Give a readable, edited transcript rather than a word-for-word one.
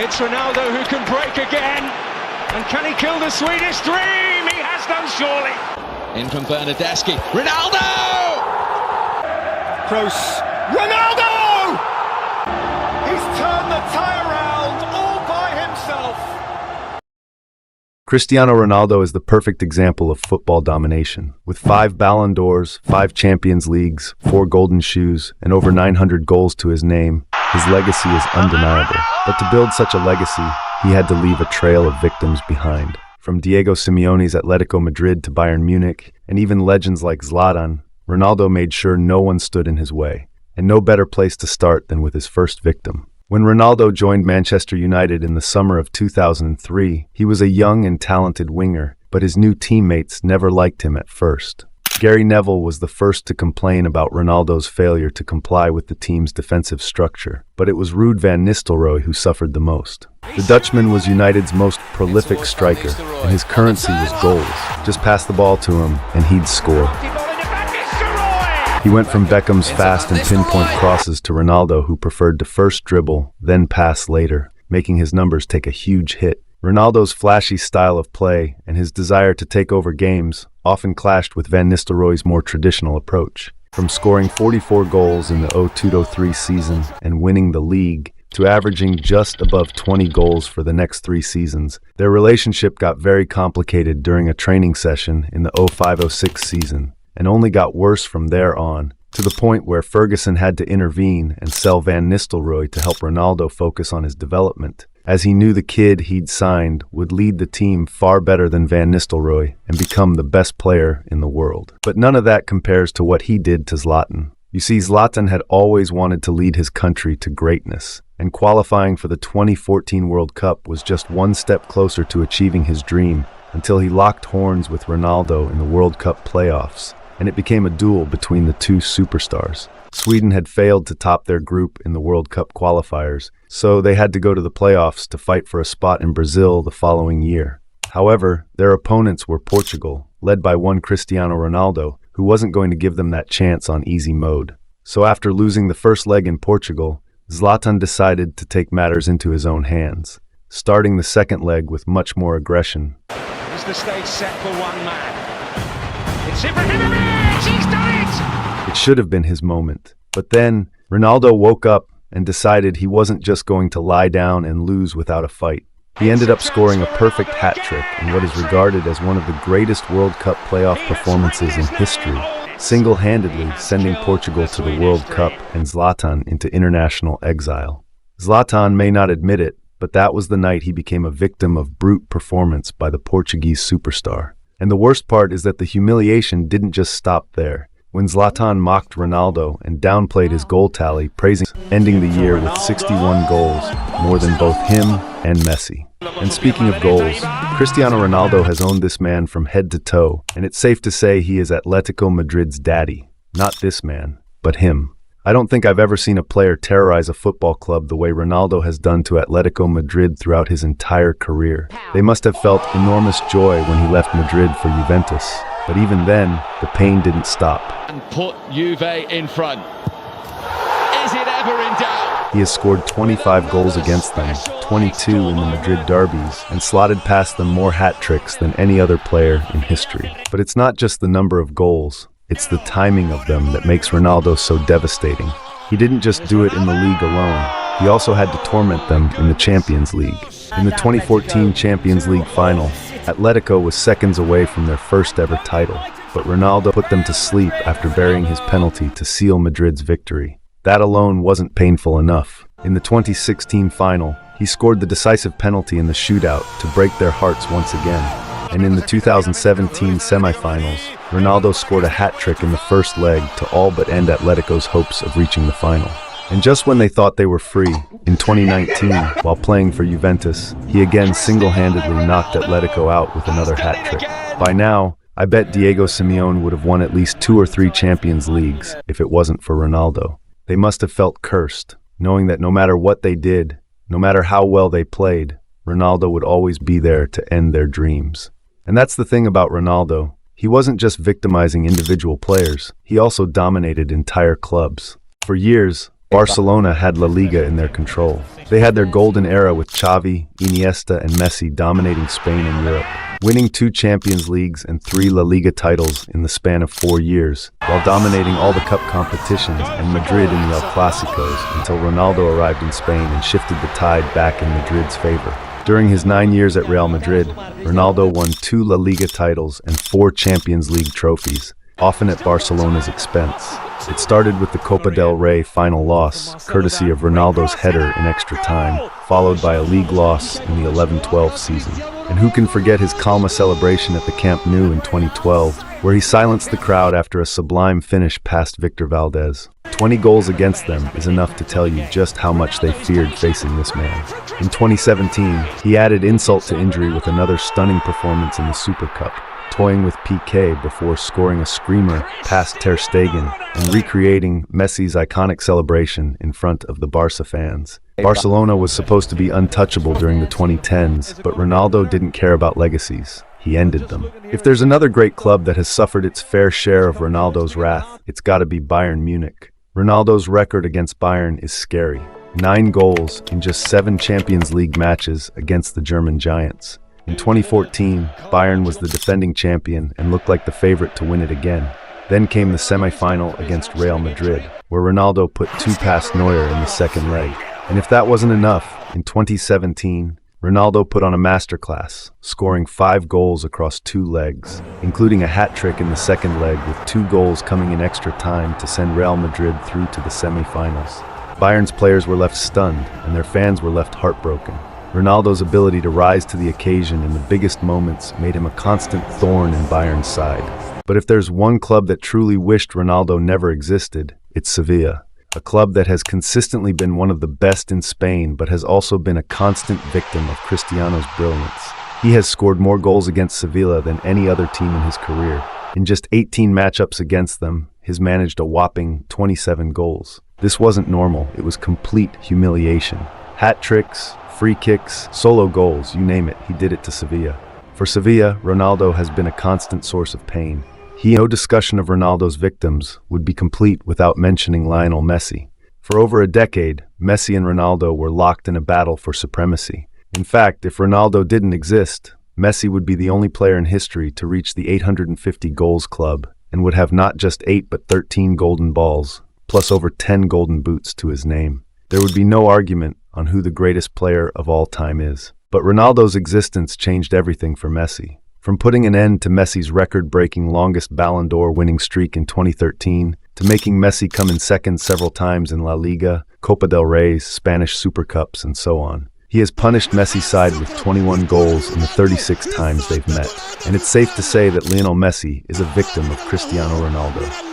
It's Ronaldo who can break again. And can he kill the Swedish dream? He has done, surely. In from Bernardeschi. Ronaldo! Kroos. Ronaldo! He's turned the tie around all by himself. Cristiano Ronaldo is the perfect example of football domination. With 5 Ballon d'Ors, 5 Champions Leagues, 4 Golden Shoes, and over 900 goals to his name, his legacy is undeniable. But to build such a legacy, he had to leave a trail of victims behind. From Diego Simeone's Atletico Madrid to Bayern Munich, and even legends like Zlatan, Ronaldo made sure no one stood in his way. And no better place to start than with his first victim. When Ronaldo joined Manchester United in the summer of 2003, he was a young and talented winger, but his new teammates never liked him at first. Gary Neville was the first to complain about Ronaldo's failure to comply with the team's defensive structure, but it was Ruud van Nistelrooy who suffered the most. The Dutchman was United's most prolific striker, and his currency was goals. Just pass the ball to him, and he'd score. He went from Beckham's fast and pinpoint crosses to Ronaldo, who preferred to first dribble, then pass later, making his numbers take a huge hit. Ronaldo's flashy style of play and his desire to take over games often clashed with Van Nistelrooy's more traditional approach. From scoring 44 goals in the 02-03 season and winning the league, to averaging just above 20 goals for the next 3 seasons, their relationship got very complicated during a training session in the 05-06 season, and only got worse from there on, to the point where Ferguson had to intervene and sell Van Nistelrooy to help Ronaldo focus on his development, as he knew the kid he'd signed would lead the team far better than Van Nistelrooy and become the best player in the world. But none of that compares to what he did to Zlatan. You see, Zlatan had always wanted to lead his country to greatness, and qualifying for the 2014 World Cup was just one step closer to achieving his dream until he locked horns with Ronaldo in the World Cup playoffs, and it became a duel between the two superstars. Sweden had failed to top their group in the World Cup qualifiers, so they had to go to the playoffs to fight for a spot in Brazil the following year. However, their opponents were Portugal, led by one Cristiano Ronaldo, who wasn't going to give them that chance on easy mode. So after losing the first leg in Portugal, Zlatan decided to take matters into his own hands, starting the second leg with much more aggression. Is the stage set for one man? It's Ibrahimovic! He's done it! It should have been his moment. But then, Ronaldo woke up and decided he wasn't just going to lie down and lose without a fight. He ended up scoring a perfect hat-trick in what is regarded as one of the greatest World Cup playoff performances in history, single-handedly sending Portugal to the World Cup and Zlatan into international exile. Zlatan may not admit it, but that was the night he became a victim of brute performance by the Portuguese superstar. And the worst part is that the humiliation didn't just stop there. When Zlatan mocked Ronaldo and downplayed his goal tally, praising ending the year with 61 goals, more than both him and Messi. And speaking of goals, Cristiano Ronaldo has owned this man from head to toe, and it's safe to say he is Atletico Madrid's daddy. Not this man, but him. I don't think I've ever seen a player terrorize a football club the way Ronaldo has done to Atletico Madrid throughout his entire career. They must have felt enormous joy when he left Madrid for Juventus. But even then, the pain didn't stop. And put Juve in front. Is it ever in doubt? He has scored 25 goals against them, 22 in the Madrid derbies, and slotted past them more hat tricks than any other player in history. But it's not just the number of goals, it's the timing of them that makes Ronaldo so devastating. He didn't just do it in the league alone, he also had to torment them in the Champions League. In the 2014 Champions League final, Atletico was seconds away from their first ever title, but Ronaldo put them to sleep after burying his penalty to seal Madrid's victory. That alone wasn't painful enough. In the 2016 final, he scored the decisive penalty in the shootout to break their hearts once again. And in the 2017 semifinals, Ronaldo scored a hat-trick in the first leg to all but end Atletico's hopes of reaching the final. And just when they thought they were free, in 2019, while playing for Juventus, he again single-handedly knocked Atletico out with another hat-trick. By now, I bet Diego Simeone would have won at least 2 or 3 Champions Leagues if it wasn't for Ronaldo. They must have felt cursed, knowing that no matter what they did, no matter how well they played, Ronaldo would always be there to end their dreams. And that's the thing about Ronaldo. He wasn't just victimizing individual players, he also dominated entire clubs. For years, Barcelona had La Liga in their control. They had their golden era with Xavi, Iniesta, and Messi dominating Spain and Europe, winning 2 Champions Leagues and 3 La Liga titles in the span of 4 years, while dominating all the cup competitions and Madrid in the El Clásicos until Ronaldo arrived in Spain and shifted the tide back in Madrid's favor. During his 9 years at Real Madrid, Ronaldo won 2 La Liga titles and 4 Champions League trophies, often at Barcelona's expense. It started with the Copa del Rey final loss, courtesy of Ronaldo's header in extra time, followed by a league loss in the 11-12 season. And who can forget his calma celebration at the Camp Nou in 2012, where he silenced the crowd after a sublime finish past Victor Valdez. 20 goals against them is enough to tell you just how much they feared facing this man. In 2017, he added insult to injury with another stunning performance in the Super Cup, toying with Piqué before scoring a screamer past Ter Stegen and recreating Messi's iconic celebration in front of the Barca fans. Barcelona was supposed to be untouchable during the 2010s, but Ronaldo didn't care about legacies. He ended them. If there's another great club that has suffered its fair share of Ronaldo's wrath, it's gotta be Bayern Munich. Ronaldo's record against Bayern is scary. 9 goals in just 7 Champions League matches against the German giants. In 2014, Bayern was the defending champion and looked like the favorite to win it again. Then came the semi-final against Real Madrid, where Ronaldo put 2 past Neuer in the second leg. And if that wasn't enough, in 2017, Ronaldo put on a masterclass, scoring 5 goals across 2 legs, including a hat-trick in the second leg with 2 goals coming in extra time to send Real Madrid through to the semi-finals. Bayern's players were left stunned, and their fans were left heartbroken. Ronaldo's ability to rise to the occasion in the biggest moments made him a constant thorn in Bayern's side. But if there's one club that truly wished Ronaldo never existed, it's Sevilla, a club that has consistently been one of the best in Spain but has also been a constant victim of Cristiano's brilliance. He has scored more goals against Sevilla than any other team in his career. In just 18 matchups against them, he's managed a whopping 27 goals. This wasn't normal, it was complete humiliation. Hat tricks, free kicks, solo goals, you name it, he did it to Sevilla. For Sevilla, Ronaldo has been a constant source of pain. No discussion of Ronaldo's victims would be complete without mentioning Lionel Messi. For over a decade, Messi and Ronaldo were locked in a battle for supremacy. In fact, if Ronaldo didn't exist, Messi would be the only player in history to reach the 850 goals club and would have not just 8 but 13 golden balls, plus over 10 golden boots to his name. There would be no argument on who the greatest player of all time is. But Ronaldo's existence changed everything for Messi. From putting an end to Messi's record-breaking longest Ballon d'Or winning streak in 2013, to making Messi come in second several times in La Liga, Copa del Rey, Spanish Super Cups, and so on. He has punished Messi's side with 21 goals in the 36 times they've met. And it's safe to say that Lionel Messi is a victim of Cristiano Ronaldo.